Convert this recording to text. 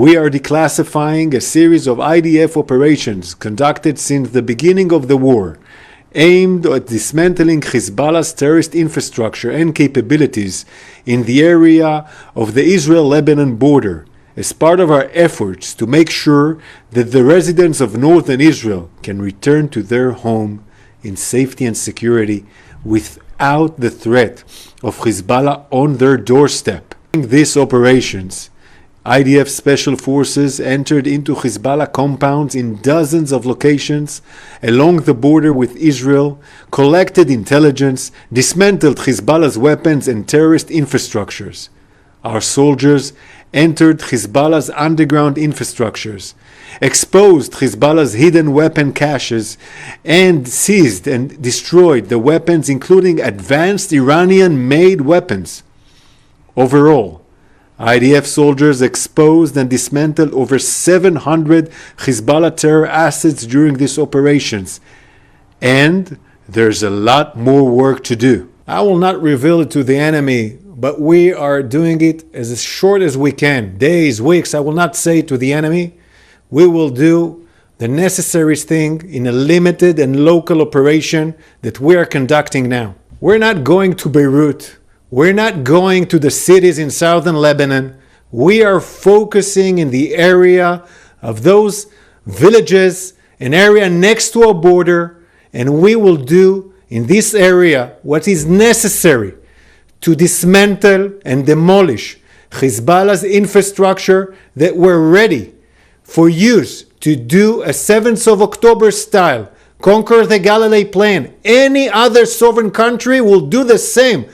We are declassifying a series of IDF operations conducted since the beginning of the war, aimed at dismantling Hezbollah's terrorist infrastructure and capabilities in the area of the Israel-Lebanon border, as part of our efforts to make sure that the residents of northern Israel can return to their home in safety and security without the threat of Hezbollah on their doorstep. During these operations, IDF Special Forces entered into Hezbollah compounds in dozens of locations along the border with Israel, collected intelligence, dismantled Hezbollah's weapons and terrorist infrastructures. Our soldiers entered Hezbollah's underground infrastructures, exposed Hezbollah's hidden weapon caches, and seized and destroyed the weapons, including advanced Iranian-made weapons. Overall, IDF soldiers exposed and dismantled over 700 Hezbollah terror assets during these operations, and there's a lot more work to do. I will not reveal it to the enemy, but we are doing it as short as we can. Days, weeks, I will not say to the enemy. We will do the necessary thing in a limited and local operation that we are conducting now. We're not going to Beirut. We're not going to the cities in southern Lebanon. We are focusing in the area of those villages, an area next to our border, and we will do in this area what is necessary to dismantle and demolish Hezbollah's infrastructure that were ready for use to do a 7th of October style, conquer the Galilee plan. Any other sovereign country will do the same.